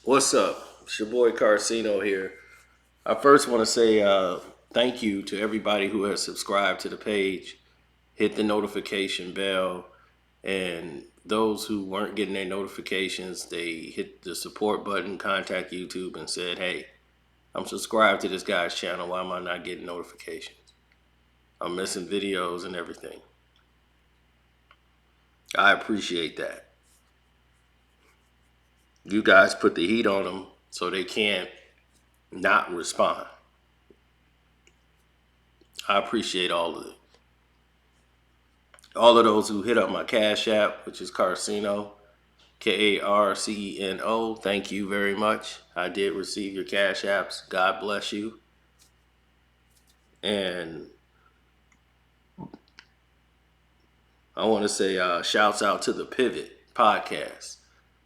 What's up? It's your boy Carceno here. I first want to say thank you to everybody who has subscribed to the page, hit the notification bell, and those who weren't getting their notifications, they hit the support button, contact YouTube, and said, hey, I'm subscribed to this guy's channel. Why am I not getting notifications? I'm missing videos and everything. I appreciate that. You guys put the heat on them so they can't not respond. I appreciate all of it. All of those who hit up my Cash App, which is Carceno, Karceno. Thank you very much. I did receive your Cash Apps. God bless you. And I want to say shouts out to the Pivot Podcast.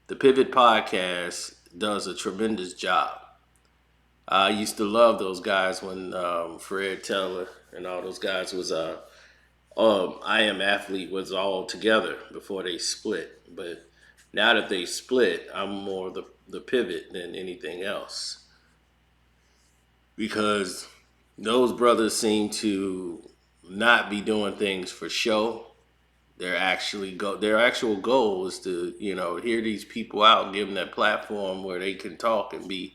The Pivot Podcast does a tremendous job. I used to love those guys when Fred Teller and all those guys was I Am Athlete was all together before they split. But now that they split, I'm more the pivot than anything else. Because those brothers seem to not be doing things for show. Their actual goal is to, hear these people out, give them that platform where they can talk and be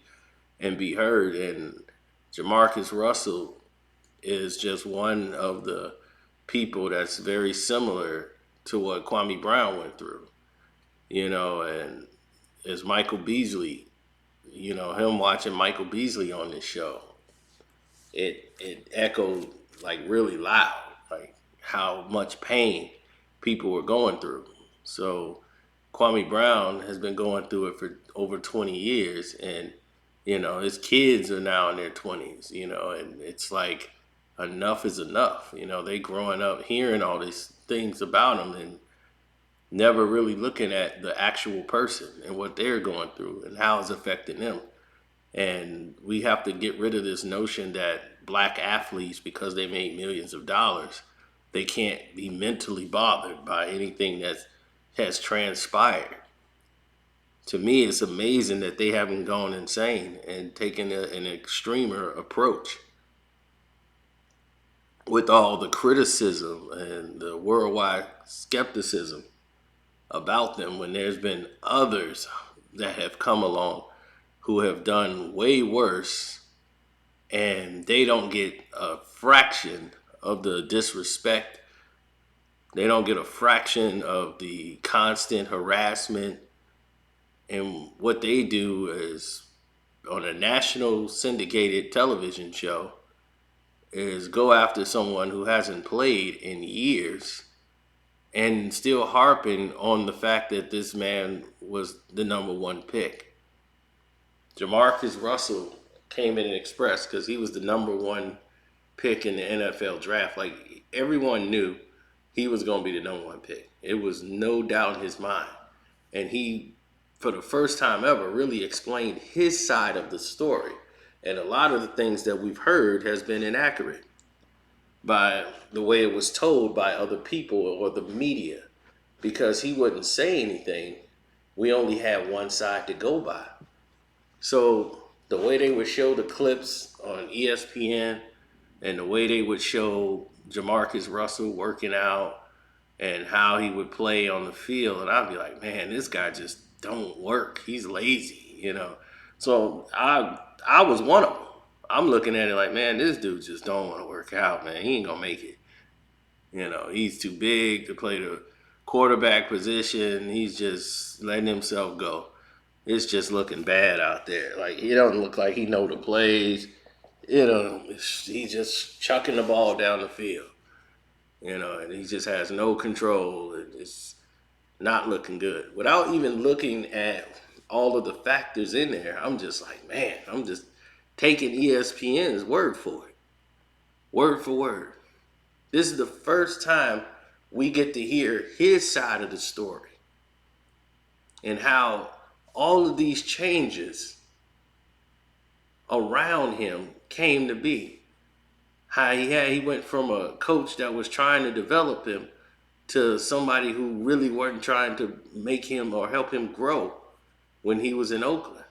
heard. And Jamarcus Russell is just one of the people that's very similar to what Kwame Brown went through, and as Michael Beasley, him watching Michael Beasley on this show, it echoed like really loud, like how much pain people were going through. So Kwame Brown has been going through it for over 20 years, and his kids are now in their 20s, and it's like enough is enough. They growing up hearing all these things about them and never really looking at the actual person and what they're going through and how it's affecting them. And we have to get rid of this notion that black athletes, because they make millions of dollars, they can't be mentally bothered by anything that has transpired. To me, it's amazing that they haven't gone insane and taken an extremer approach with all the criticism and the worldwide skepticism about them, when there's been others that have come along who have done way worse, and they don't get a fraction of the disrespect. They don't get a fraction of the constant harassment. And what they do is, on a national syndicated television show, is go after someone who hasn't played in years and still harping on the fact that this man was the number one pick. Jamarcus Russell came in and expressed, because he was the number one pick in the NFL draft. Like, everyone knew he was going to be the number one pick. It was no doubt in his mind. And he, for the first time ever, really explained his side of the story. And a lot of the things that we've heard has been inaccurate by the way it was told by other people or the media. Because he wouldn't say anything, we only had one side to go by. So the way they would show the clips on ESPN and the way they would show Jamarcus Russell working out and how he would play on the field, and I'd be like, man, this guy just don't work. He's lazy. So I was one of them. I'm looking at it like, man, this dude just don't want to work out, man. He ain't gonna make it. He's too big to play the quarterback position. He's just letting himself go. It's just looking bad out there. Like, he don't look like he know the plays. He's just chucking the ball down the field. And he just has no control. It's not looking good. Without even looking at all of the factors in there, I'm just like, man, I'm just taking ESPN's word for it. Word for word. This is the first time we get to hear his side of the story and how all of these changes around him came to be. How he went from a coach that was trying to develop him to somebody who really weren't trying to make him or help him grow when he was in Oakland.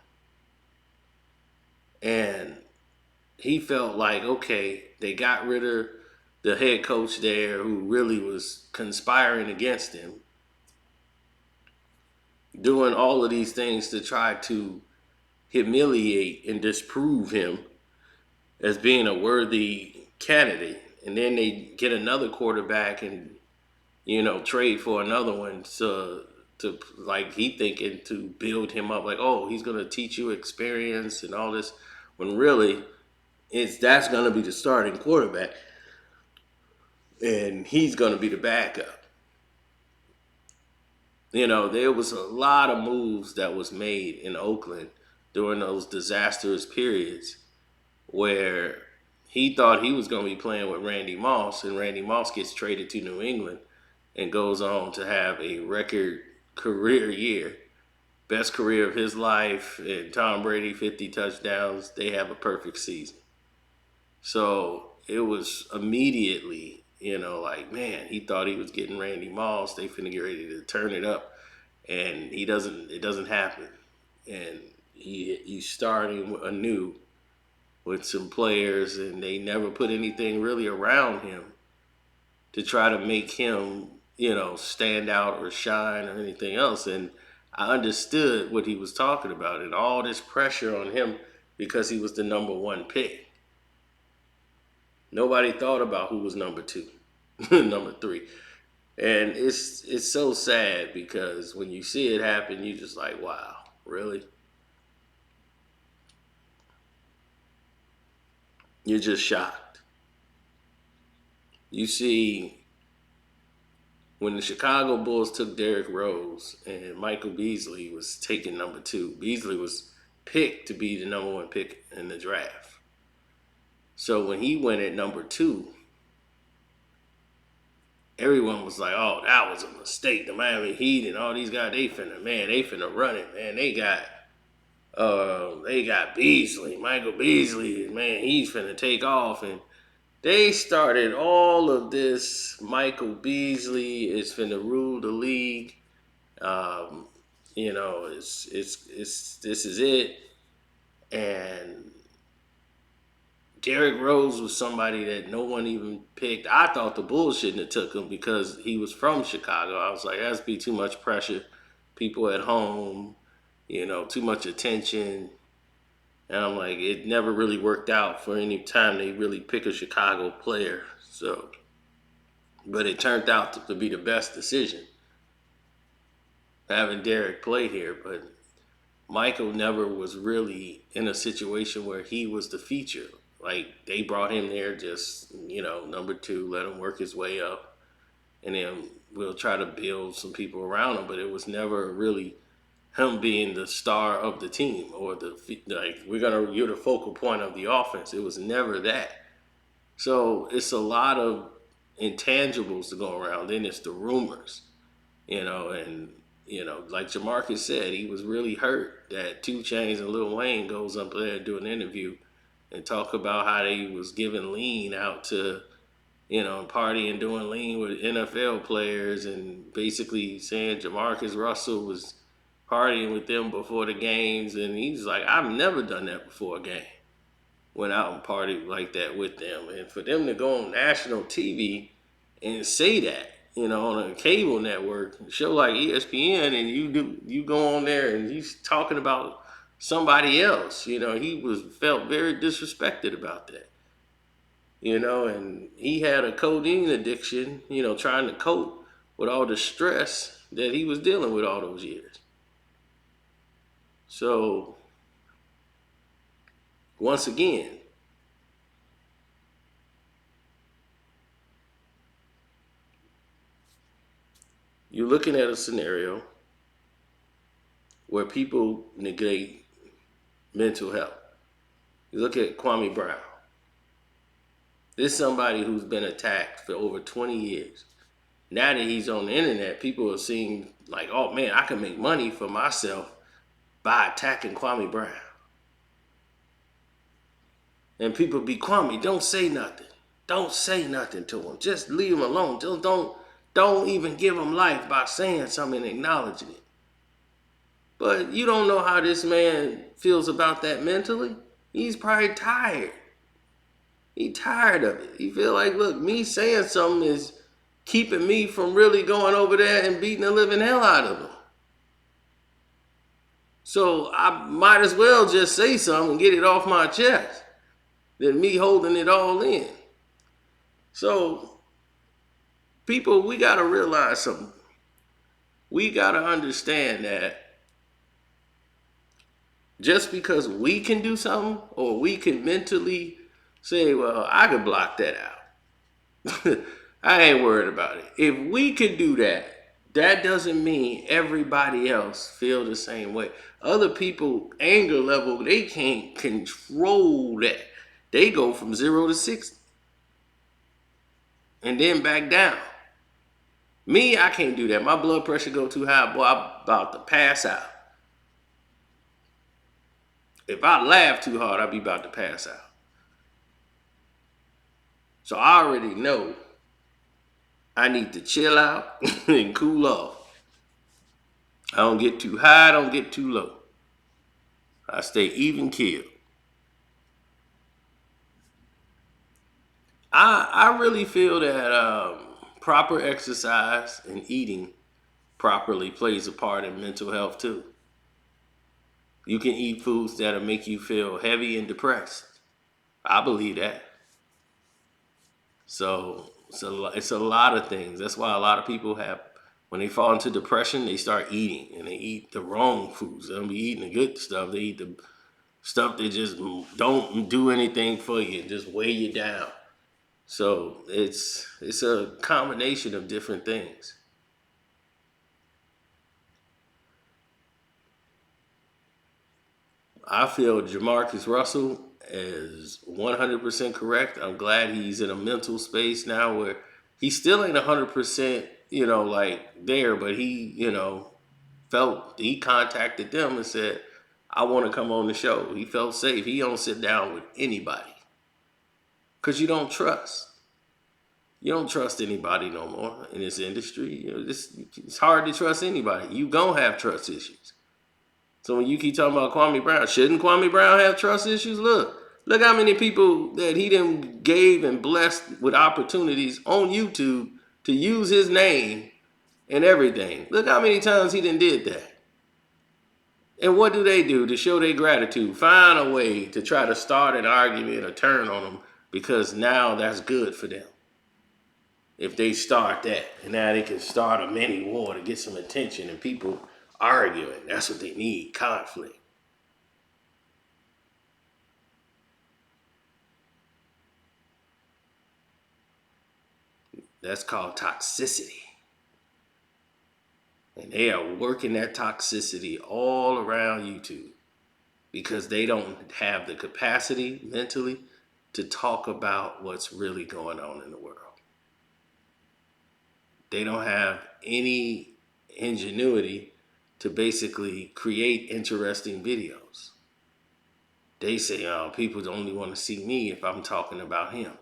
And he felt like, okay, they got rid of the head coach there who really was conspiring against him, doing all of these things to try to humiliate and disprove him as being a worthy candidate. And then they get another quarterback and, trade for another one to like he thinking to build him up like, oh, he's gonna teach you experience and all this, when really that's gonna be the starting quarterback and he's gonna be the backup. There was a lot of moves that was made in Oakland during those disastrous periods where he thought he was going to be playing with Randy Moss, and Randy Moss gets traded to New England and goes on to have a record career year, best career of his life, and Tom Brady 50 touchdowns. They have a perfect season. So it was immediately, like, man, he thought he was getting Randy Moss. They finna get ready to turn it up, and it doesn't happen. And he's starting anew with some players, and they never put anything really around him to try to make him, stand out or shine or anything else. And I understood what he was talking about and all this pressure on him because he was the number one pick. Nobody thought about who was number two, number three. And it's so sad because when you see it happen, you just like, wow, really? You're just shocked. You see, when the Chicago Bulls took Derrick Rose and Michael Beasley was taken number two, Beasley was picked to be the number one pick in the draft. So when he went at number two, everyone was like, oh, that was a mistake. The Miami Heat and all these guys, they finna run it, man. They got Beasley, Michael Beasley, man, he's finna take off. And they started all of this. Michael Beasley is finna rule the league. This is it. And Derrick Rose was somebody that no one even picked. I thought the Bulls shouldn't have took him because he was from Chicago. I was like, that's be too much pressure. People at home, too much attention. And I'm like, it never really worked out for any time they really pick a Chicago player. So, but it turned out to be the best decision, having Derek play here. But Michael never was really in a situation where he was the feature. Like, they brought him there just, number two, let him work his way up. And then we'll try to build some people around him. But it was never really him being the star of the team or you're the focal point of the offense. It was never that. So it's a lot of intangibles to go around. Then it's the rumors, and like Jamarcus said, he was really hurt that 2 Chainz and Lil Wayne goes up there and do an interview and talk about how they was giving lean out to, partying, doing lean with NFL players, and basically saying Jamarcus Russell was partying with them before the games. And he's like, I've never done that before a game. Went out and partied like that with them. And for them to go on national TV and say that, on a cable network, a show like ESPN, and you go on there and he's talking about somebody else, he felt very disrespected about that. And he had a codeine addiction, trying to cope with all the stress that he was dealing with all those years. So, once again, you're looking at a scenario where people negate mental health. You look at Kwame Brown. This is somebody who's been attacked for over 20 years. Now that he's on the internet, people are seeing like, oh man, I can make money for myself by attacking Kwame Brown. And people be, Kwame, don't say nothing. Don't say nothing to him. Just leave him alone. Don't even give him life by saying something and acknowledging it. But you don't know how this man feels about that mentally. He's probably tired. He tired of it. He feel like, look, me saying something is keeping me from really going over there and beating the living hell out of him. So I might as well just say something and get it off my chest than me holding it all in. So people, we got to realize something. We got to understand that just because we can do something or we can mentally say, well, I can block that out. I ain't worried about it. If we could do that, that doesn't mean everybody else feel the same way. Other people anger level, they can't control that. They go from 0 to 60 and then back down. Me, I can't do that. My blood pressure go too high, boy, I'm about to pass out. If I laugh too hard, I'll be about to pass out. So I already know I need to chill out and cool off. I don't get too high, I don't get too low. I stay even keeled. I really feel that proper exercise and eating properly plays a part in mental health too. You can eat foods that'll make you feel heavy and depressed. I believe that. So it's a lot of things. That's why a lot of people have, when they fall into depression, they start eating and they eat the wrong foods. They don't be eating the good stuff. They eat the stuff that just don't do anything for you, just weigh you down. So it's a combination of different things. I feel Jamarcus Russell is 100% correct. I'm glad he's in a mental space now where he still ain't 100%, like there, but he felt, he contacted them and said, I want to come on the show. He felt safe. He don't sit down with anybody because you don't trust. You don't trust anybody no more in this industry. It's hard to trust anybody. You gonna have trust issues. So when you keep talking about Kwame Brown, shouldn't Kwame Brown have trust issues? Look how many people that he done gave and blessed with opportunities on YouTube to use his name and everything. Look how many times he done did that. And what do they do to show their gratitude? Find a way to try to start an argument or turn on them because now that's good for them. If they start that, and now they can start a mini war to get some attention and people arguing. That's what they need, conflict. That's called toxicity. And they are working that toxicity all around YouTube because they don't have the capacity mentally to talk about what's really going on in the world. They don't have any ingenuity to basically create interesting videos. They say, oh, people only want to see me if I'm talking about him.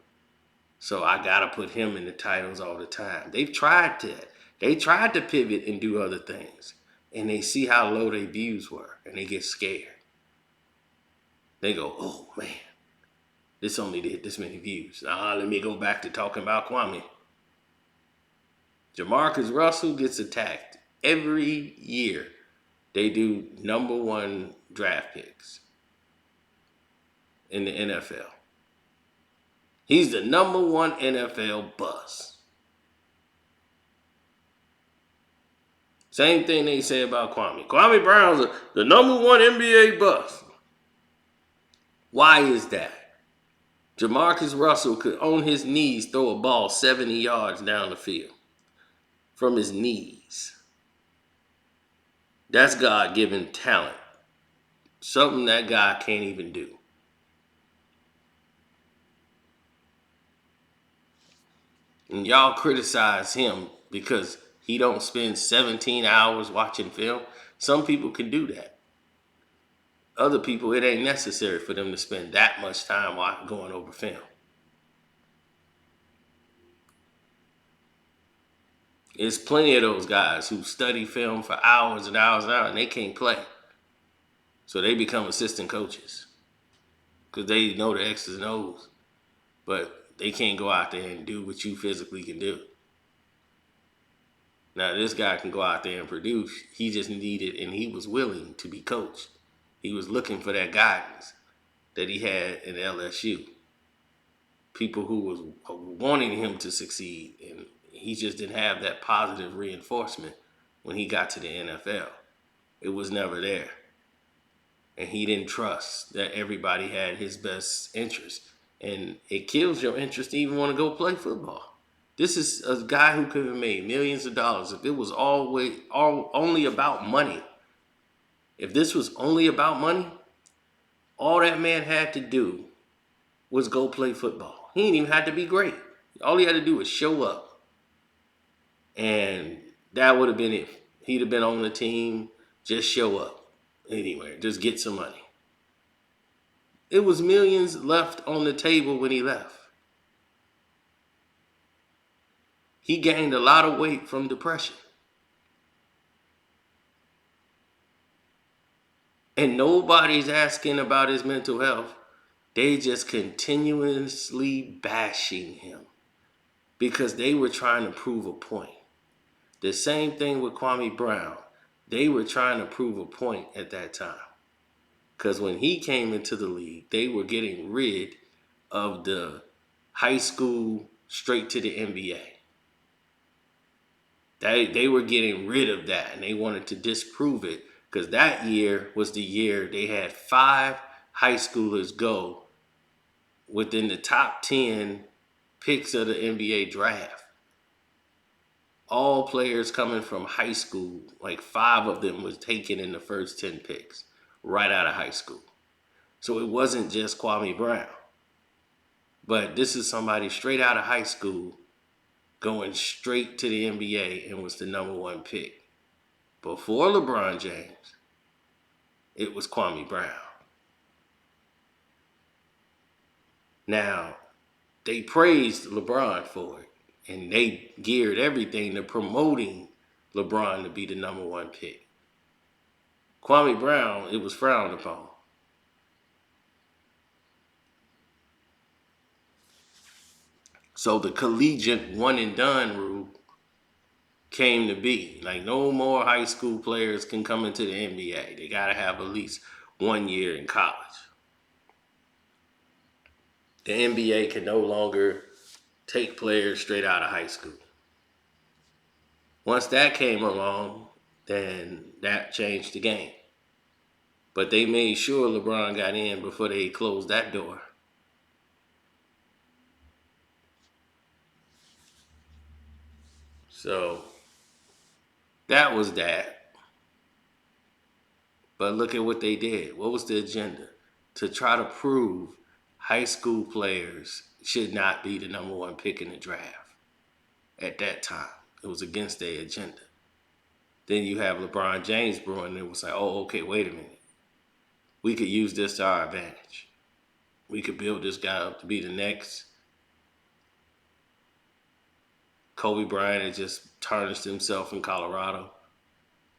So I got to put him in the titles all the time. They've tried that. They tried to pivot and do other things. And they see how low their views were. And they get scared. They go, oh, man, this only did this many views. Let me go back to talking about Kwame. Jamarcus Russell gets attacked every year. They do #1 draft picks in the NFL. He's the #1 NFL bust. Same thing they say about Kwame. Kwame Brown's the #1 NBA bust. Why is that? Jamarcus Russell could, on his knees, throw a ball 70 yards down the field. From his knees. That's God-given talent. Something that guy can't even do. And y'all criticize him because he don't spend 17 hours watching film. Some people can do that. Other people, it ain't necessary for them to spend that much time going over film. There's plenty of those guys who study film for hours and hours and hours, and they can't play. So they become assistant coaches. because they know the X's and O's, but they can't go out there and do what you physically can do. Now, this guy can go out there and produce. He just needed, and he was willing to be coached. He was looking for that guidance that he had in LSU. People who was wanting him to succeed, and he just didn't have that positive reinforcement when he got to the NFL. It was never there. And he didn't trust that everybody had his best interest. And it kills your interest to even want to go play football. This is a guy who could have made millions of dollars if it was only about money. If this was only about money, all that man had to do was go play football. He didn't even have to be great. All he had to do was show up. And that would have been it. He'd have been on the team, just show up. Anyway, just get some money. It was millions left on the table when he left. He gained a lot of weight from depression. And nobody's asking about his mental health. They just continuously bashing him because they were trying to prove a point. The same thing with Kwame Brown. They were trying to prove a point at that time. Because when he came into the league, they were getting rid of the high school straight to the NBA. They were getting rid of that, and they wanted to disprove it because that year was the year they had 5 high schoolers go within the top 10 picks of the NBA draft. All players coming from high school, like 5 of them was taken in the first 10 picks right out of high school. So it wasn't just Kwame Brown. But this is somebody straight out of high school going straight to the NBA and was the number 1 pick. Before LeBron James, it was Kwame Brown. Now, they praised LeBron for it, and they geared everything to promoting LeBron to be the number 1 pick. Kwame Brown, it was frowned upon. So the collegiate one and done rule came to be. Like, no more high school players can come into the NBA. They got to have at least 1 year in college. The NBA can no longer take players straight out of high school. Once that came along, then that changed the game. But they made sure LeBron got in before they closed that door. So that was that. But look at what they did. What was the agenda? To try to prove high school players should not be the number 1 pick in the draft at that time. It was against their agenda. Then you have LeBron James brewing, and it was like, oh, okay, wait a minute. We could use this to our advantage. We could build this guy up to be the next Kobe Bryant. Had just tarnished himself in Colorado.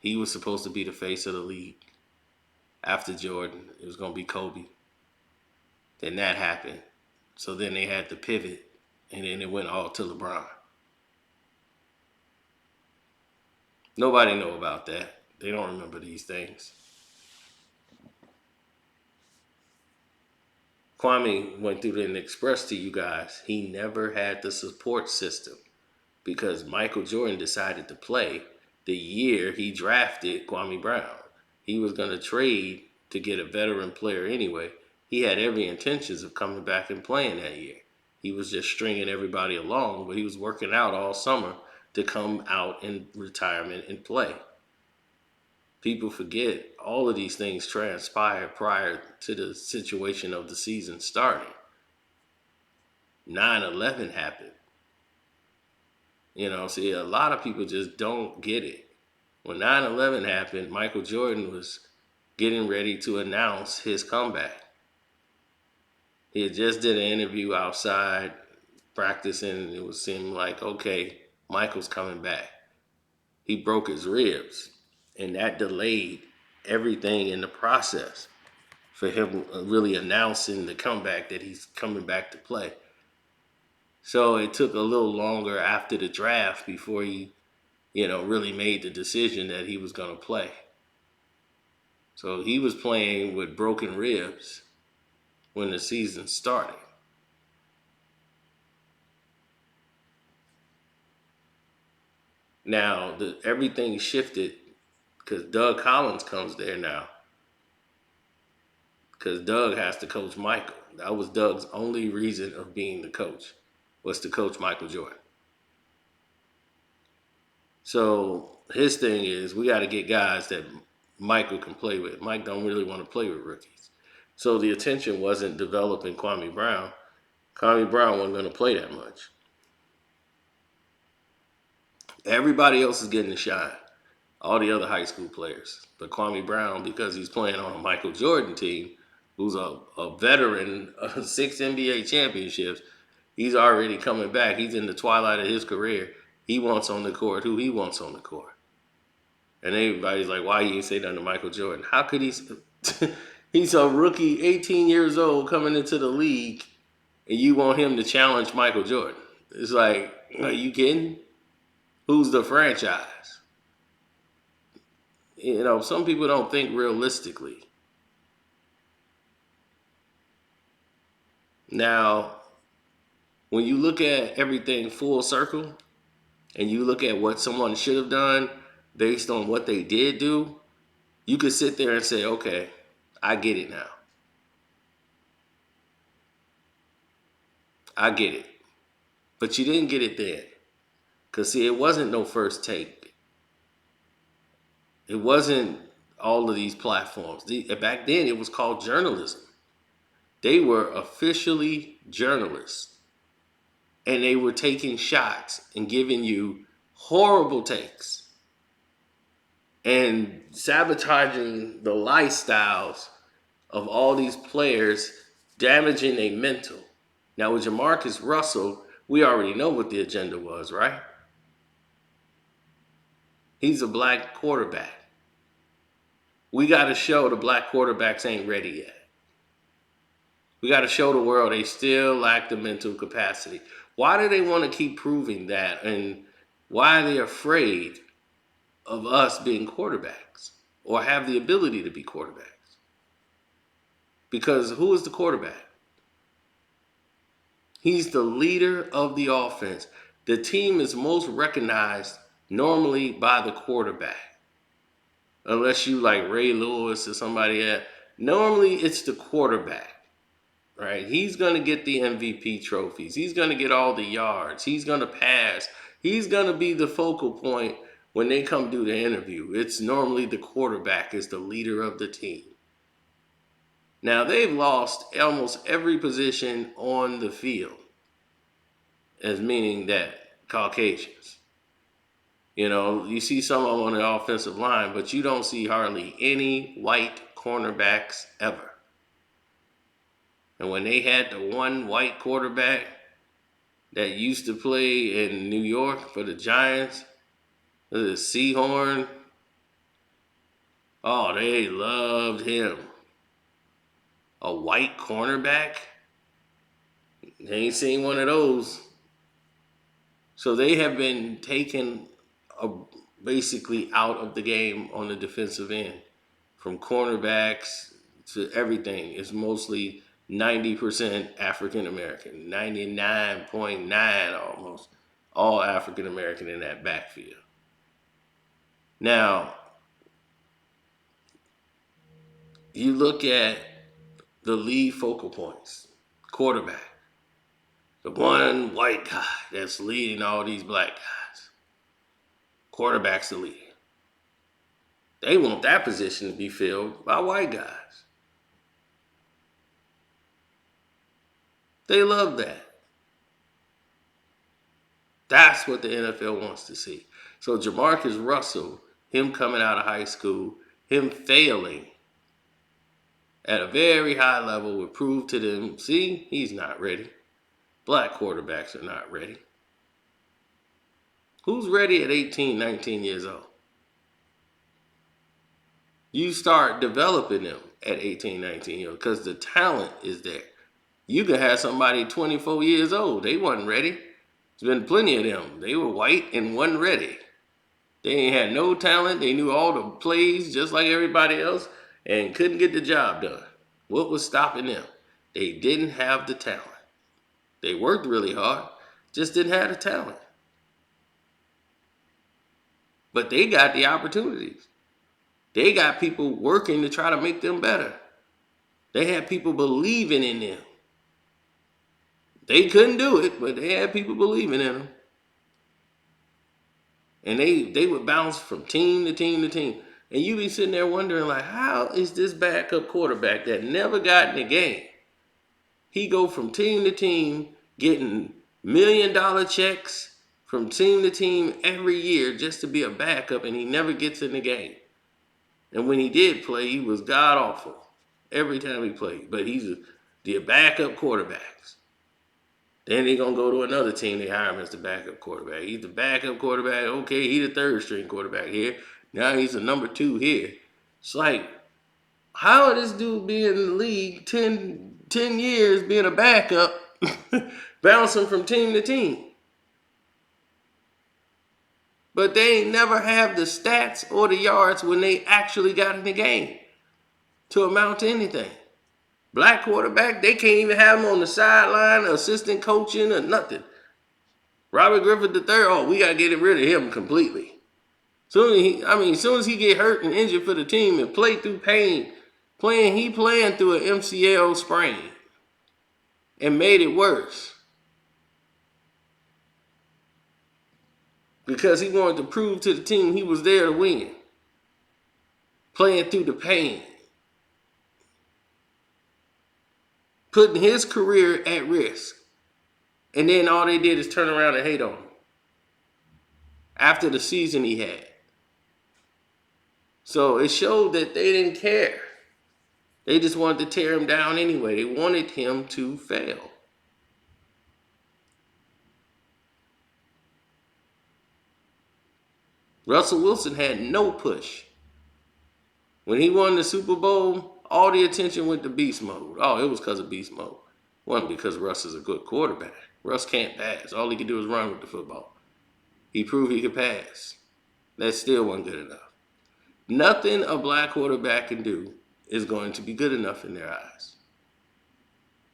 He was supposed to be the face of the league. After Jordan, it was going to be Kobe. Then that happened. So then they had to pivot, and then it went all to LeBron. Nobody know about that. They don't remember these things. Kwame went through and expressed to you guys he never had the support system because Michael Jordan decided to play the year he drafted Kwame Brown. He was going to trade to get a veteran player anyway. He had every intentions of coming back and playing that year. He was just stringing everybody along, but he was working out all summer to come out in retirement and play. People forget all of these things transpired prior to the situation of the season starting. 9/11 happened. See, a lot of people just don't get it. When 9/11 happened, Michael Jordan was getting ready to announce his comeback. He had just did an interview outside practicing, and it was seeming like, okay, Michael's coming back. He broke his ribs, and that delayed everything in the process. for him really announcing the comeback that he's coming back to play. So it took a little longer after the draft before he, really made the decision that he was going to play. So he was playing with broken ribs when the season started. Now, everything shifted because Doug Collins comes there now. Because Doug has to coach Michael. That was Doug's only reason of being the coach, was to coach Michael Jordan. So his thing is, we got to get guys that Michael can play with. Mike don't really want to play with rookies. So the attention wasn't developing Kwame Brown. Kwame Brown wasn't going to play that much. Everybody else is getting the shine. All the other high school players. But Kwame Brown, because he's playing on a Michael Jordan team, who's a veteran of 6 NBA championships, he's already coming back. He's in the twilight of his career. He wants on the court who he wants on the court. And everybody's like, why you ain't say nothing to Michael Jordan? How could he? He's a rookie, 18 years old, coming into the league, and you want him to challenge Michael Jordan. It's like, are you kidding? Who's the franchise? Some people don't think realistically. Now, when you look at everything full circle, and you look at what someone should have done based on what they did do, you could sit there and say, okay, I get it now. I get it. But you didn't get it then. Because, see, it wasn't no first take. It wasn't all of these platforms. Back then, it was called journalism. They were officially journalists. And they were taking shots and giving you horrible takes and sabotaging the lifestyles of all these players, damaging their mental. Now, with Jamarcus Russell, we already know what the agenda was, right? He's a black quarterback. We got to show the black quarterbacks ain't ready yet. We got to show the world they still lack the mental capacity. Why do they want to keep proving that? And why are they afraid of us being quarterbacks or have the ability to be quarterbacks? Because who is the quarterback? He's the leader of the offense. The team is most recognized normally by the quarterback. Unless you like Ray Lewis or somebody else. Normally it's the quarterback. Right? He's going to get the MVP trophies. He's going to get all the yards. He's going to pass. He's going to be the focal point when they come do the interview. It's normally the quarterback is the leader of the team. Now, they've lost almost every position on the field, as meaning that Caucasians. You see some of them on the offensive line, but you don't see hardly any white cornerbacks ever. And when they had the one white quarterback that used to play in New York for the Giants, the Seahorn, oh, they loved him. A white cornerback? They ain't seen one of those. So they have been taken basically out of the game on the defensive end. From cornerbacks to everything. It's mostly 90% African American, 99.9 almost, all African American in that backfield. Now, you look at the lead focal points, quarterback, the one white guy that's leading all these black guys. Quarterback's the leader. They want that position to be filled by white guys. They love that. That's what the NFL wants to see. So Jamarcus Russell, him coming out of high school, him failing at a very high level would prove to them, see, he's not ready. Black quarterbacks are not ready. Who's ready at 18, 19 years old? You start developing them. at 18, 19 years old because the talent is there. You could have somebody 24 years old. They wasn't ready. There's been plenty of them. They were white and wasn't ready. They ain't had no talent. They knew all the plays just like everybody else and couldn't get the job done. What was stopping them? They didn't have the talent. They worked really hard, just didn't have the talent. But they got the opportunities. They got people working to try to make them better. They had people believing in them. They couldn't do it, but they had people believing in them. And they would bounce from team to team to team. And you be sitting there wondering, like, how is this backup quarterback that never got in the game? He go from team to team, getting $1 million checks from team to team every year just to be a backup, and he never gets in the game. And when he did play, he was god awful every time he played. But he's the backup quarterbacks. Then they gonna go to another team. They hire him as the backup quarterback. He's the backup quarterback. Okay, he's the third string quarterback here. Now he's the number 2 here. It's like, how this dude be in the league 10 years being a backup, bouncing from team to team? But they ain't never have the stats or the yards when they actually got in the game to amount to anything. Black quarterback, they can't even have him on the sideline, assistant coaching, or nothing. Robert Griffin III, oh, we gotta get rid of him completely. As soon as he get hurt and injured for the team and play through pain, playing through an MCL sprain and made it worse because he wanted to prove to the team he was there to win. Playing through the pain, putting his career at risk, and then all they did is turn around and hate on him after the season he had. So it showed that they didn't care. They just wanted to tear him down anyway. They wanted him to fail. Russell Wilson had no push. When he won the Super Bowl, all the attention went to beast mode. Oh, it was because of beast mode. It wasn't because Russ is a good quarterback. Russ can't pass. All he can do is run with the football. He proved he could pass. That still wasn't good enough. Nothing a black quarterback can do is going to be good enough in their eyes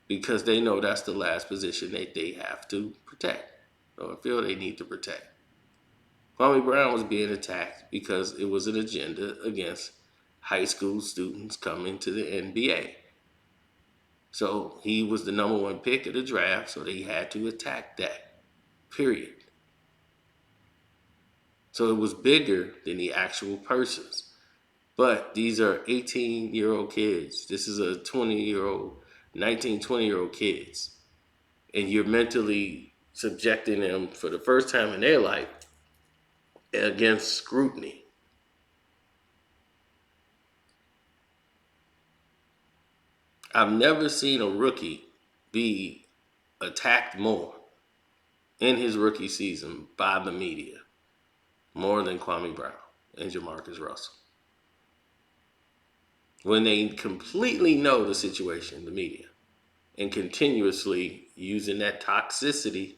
because they know that's the last position that they have to protect or feel they need to protect. Kwame Brown was being attacked because it was an agenda against high school students coming to the NBA. So he was the number 1 pick of the draft, so they had to attack that, period. So it was bigger than the actual persons. But these are 18-year-old kids. This is a 20-year-old, 19, 20-year-old kids. And you're mentally subjecting them for the first time in their life against scrutiny. I've never seen a rookie be attacked more in his rookie season by the media, more than Kwame Brown and Jamarcus Russell. When they completely know the situation, the media, and continuously using that toxicity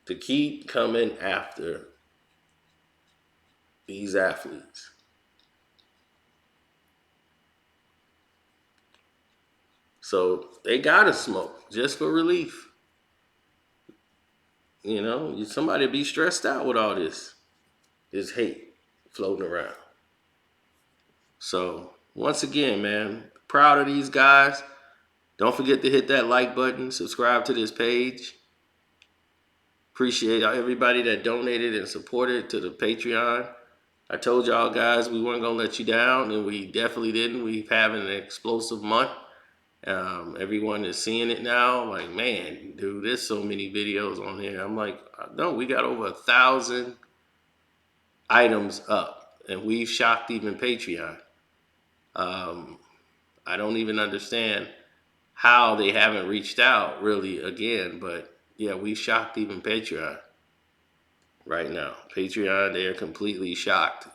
to keep coming after these athletes. So they gotta smoke just for relief. You know, somebody be stressed out with all this hate floating around. So once again, man, proud of these guys. Don't forget to hit that like button, subscribe to this page. Appreciate everybody that donated and supported to the Patreon. I told y'all guys we weren't gonna let you down, and we definitely didn't. We've having an explosive month. Everyone is seeing it now. Like, man, dude, there's so many videos on here. I'm like, no, we got over 1,000 items up, and we've shocked even Patreon. I don't even understand how they haven't reached out really again, but yeah, we shocked even Patreon. right now. Patreon, they're completely shocked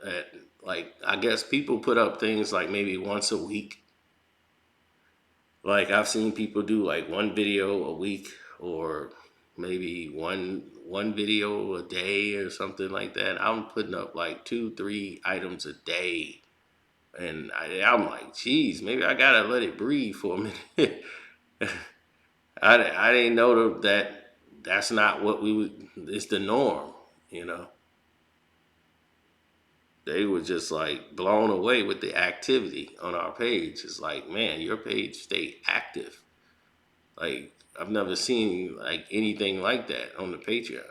at, like, I guess people put up things like maybe once a week. Like I've seen people do like one video a week, or maybe one video a day or something like that. I'm putting up like 2-3 items a day. And I'm like, geez, maybe I gotta let it breathe for a minute. I didn't know that that's not what we would. It's the norm, you know. They were just like blown away with the activity on our page. It's like, man, your page stay active. Like I've never seen like anything like that on the Patreon,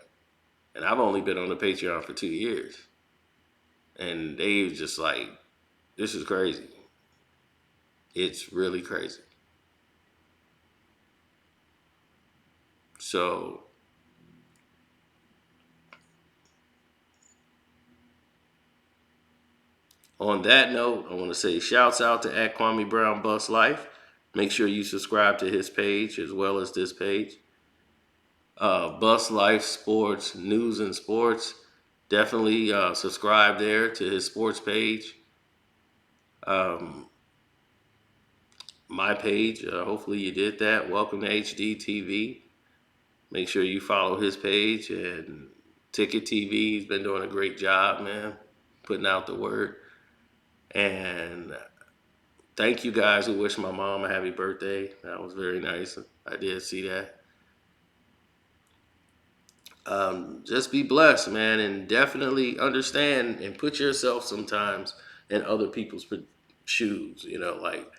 and I've only been on the Patreon for 2 years, and they was just like, this is crazy. It's really crazy. So on that note, I want to say shouts out to at Kwame Brown Bus Life. Make sure you subscribe to his page as well as this page. Bus Life Sports, News and Sports. Definitely subscribe there to his sports page. Um, my page, hopefully you did that. Welcome to HD TV. Make sure you follow his page, and Ticket TV. He's been doing a great job, man, putting out the word. And thank you guys who wished my mom a happy birthday. That was very nice. I did see that. Just be blessed, man, and definitely understand and put yourself sometimes in other people's shoes. You know, like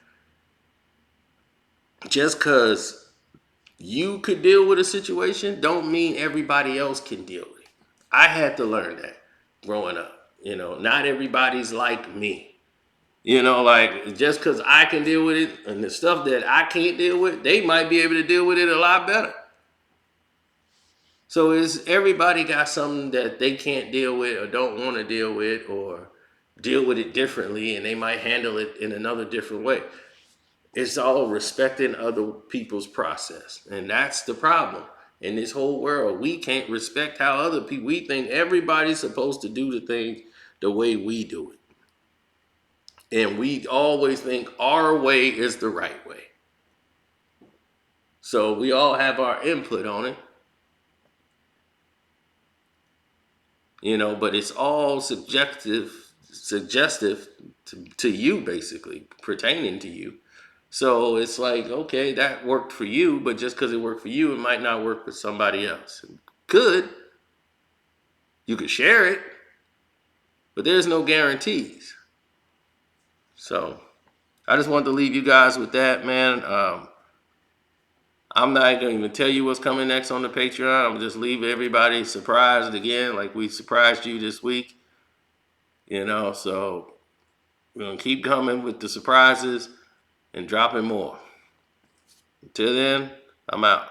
just because you could deal with a situation don't mean everybody else can deal with it. I had to learn that growing up. You know, not everybody's like me. You know, like just because I can deal with it and the stuff that I can't deal with, they might be able to deal with it a lot better. So is everybody got something that they can't deal with or don't want to deal with or deal with it differently, and they might handle it in another different way. It's all respecting other people's process. And that's the problem. In this whole world, we can't respect how other people, we think everybody's supposed to do the things the way we do it. And we always think our way is the right way. So we all have our input on it, you know, but it's all suggestive to you, basically, pertaining to you. So it's like, okay, that worked for you, but just because it worked for you, it might not work for somebody else. You could share it, but there's no guarantees. So I just wanted to leave you guys with that, man. I'm not going to even tell you what's coming next on the Patreon. I'm just leave everybody surprised again, like we surprised you this week. You know, so we're going to keep coming with the surprises and dropping more. Until then, I'm out.